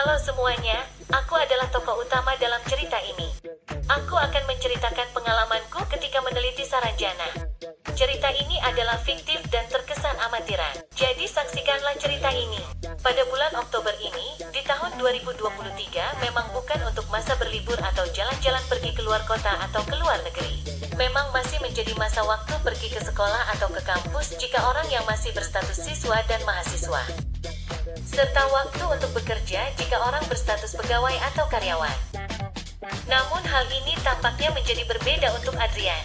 Halo semuanya, aku adalah tokoh utama dalam cerita ini. Aku akan menceritakan pengalamanku ketika meneliti Saranjana. Cerita ini adalah fiktif dan terkesan amatiran. Jadi saksikanlah cerita ini. Pada bulan Oktober ini, di tahun 2023 memang bukan untuk masa berlibur atau jalan-jalan pergi keluar kota atau keluar negeri. Memang masih menjadi masa waktu pergi ke sekolah atau ke kampus jika orang yang masih berstatus siswa dan mahasiswa. Serta waktu untuk bekerja jika orang berstatus pegawai atau karyawan. Namun hal ini tampaknya menjadi berbeda untuk Adrian.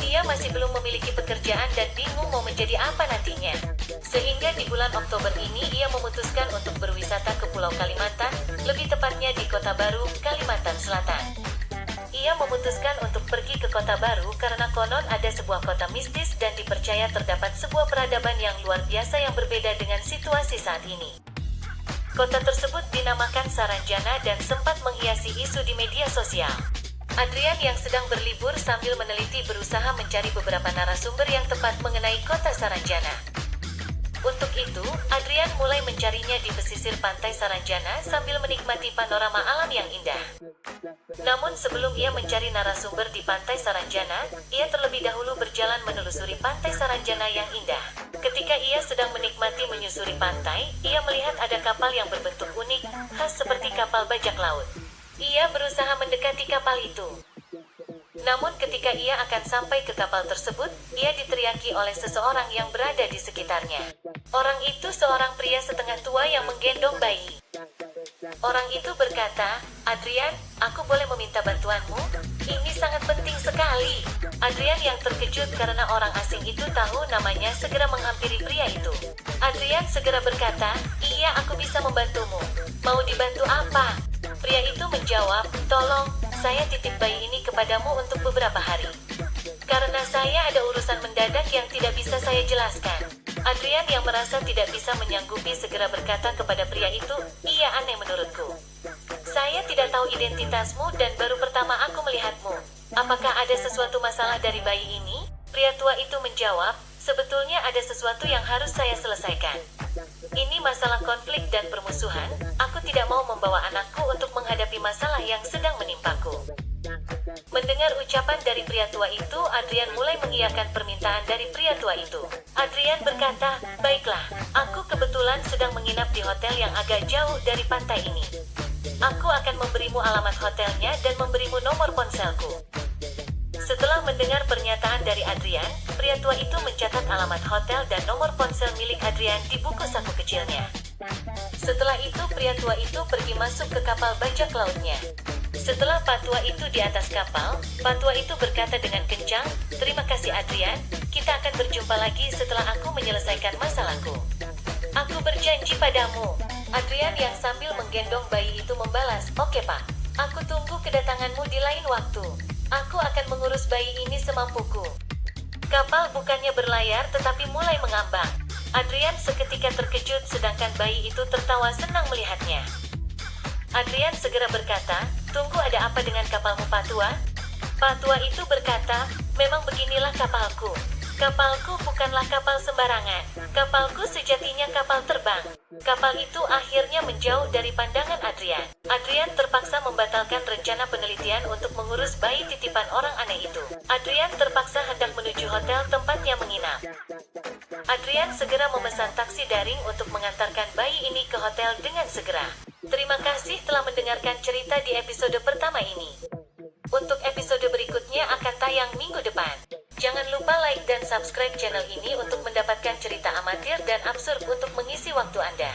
Dia masih belum memiliki pekerjaan dan bingung mau menjadi apa nantinya. Sehingga di bulan Oktober ini ia memutuskan untuk berwisata ke Pulau Kalimantan, lebih tepatnya di Kota Baru, Kalimantan Selatan. Ia memutuskan untuk pergi ke Kota Baru karena konon ada sebuah kota mistis dan dipercaya terdapat sebuah peradaban yang luar biasa yang berbeda dengan situasi saat ini. Kota tersebut dinamakan Saranjana dan sempat menghiasi isu di media sosial. Adrian yang sedang berlibur sambil meneliti berusaha mencari beberapa narasumber yang tepat mengenai kota Saranjana. Untuk itu, Adrian mulai mencarinya di pesisir pantai Saranjana sambil menikmati panorama alam yang indah. Namun sebelum ia mencari narasumber di pantai Saranjana, ia terlebih dahulu berjalan menelusuri pantai Saranjana yang indah. Ketika ia sedang menikmati menyusuri pantai, ia melihat ada kapal yang berbentuk unik, khas seperti kapal bajak laut. Ia berusaha mendekati kapal itu. Namun ketika ia akan sampai ke kapal tersebut, ia diteriaki oleh seseorang yang berada di sekitarnya. Orang itu seorang pria setengah tua yang menggendong bayi. Orang itu berkata, "Adrian, aku boleh meminta bantuanmu? Ini sangat penting sekali." Adrian yang terkejut karena orang asing itu tahu namanya segera menghampiri pria itu. Adrian segera berkata, "Iya, aku bisa membantumu. Mau dibantu apa?" Pria itu menjawab, "Tolong, saya titip bayi ini kepadamu untuk beberapa hari. Karena saya ada urusan mendadak yang tidak bisa saya jelaskan." Adrian yang merasa tidak bisa menyanggupi segera berkata kepada pria itu, "Iya, aneh menurutku. Saya tidak tahu identitasmu dan baru pertama aku melihatmu. Apakah ada sesuatu masalah dari bayi ini?" Pria tua itu menjawab, "Sebetulnya ada sesuatu yang harus saya selesaikan. Ini masalah konflik dan permusuhan, aku tidak mau membawa anakku untuk menghadapi masalah yang sedang menimpaku." Mendengar ucapan dari pria tua itu, Adrian mulai mengiyakan permintaan dari pria tua itu. Adrian berkata, "Baiklah, aku kebetulan sedang menginap di hotel yang agak jauh dari pantai ini. Aku akan memberimu alamat hotelnya dan memberimu nomor ponselku." Setelah mendengar pernyataan dari Adrian, pria tua itu mencatat alamat hotel dan nomor ponsel milik Adrian di buku saku kecilnya. Setelah itu pria tua itu pergi masuk ke kapal bajak lautnya. Setelah Pak Tua itu di atas kapal, Pak Tua itu berkata dengan kencang, "Terima kasih Adrian, kita akan berjumpa lagi setelah aku menyelesaikan masalahku. Aku berjanji padamu." Adrian yang sambil menggendong bayi itu membalas, "Oke Pak, aku tunggu kedatanganmu di lain waktu. Aku akan mengurus bayi ini semampuku." Kapal bukannya berlayar tetapi mulai mengambang. Adrian seketika terkejut sedangkan bayi itu tertawa senang melihatnya. Adrian segera berkata, "Tunggu, ada apa dengan kapalmu Pak Tua?" Pak Tua itu berkata, "Memang beginilah kapalku. Kapalku bukanlah kapal sembarangan. Kapalku sejatinya kapal terbang." Kapal itu akhirnya menjauh dari pandangan Adrian. Adrian terpaksa membatalkan rencana penelitian untuk mengurus bayi titipan orang aneh itu. Adrian terpaksa hendak menuju hotel tempatnya menginap. Adrian segera memesan taksi daring untuk mengantarkan bayi ini ke hotel dengan segera. Terima kasih telah mendengarkan cerita di episode pertama ini. Untuk episode berikutnya akan tayang minggu depan. Jangan lupa like dan subscribe channel ini untuk mendapatkan cerita amatir dan absurd untuk mengisi waktu Anda.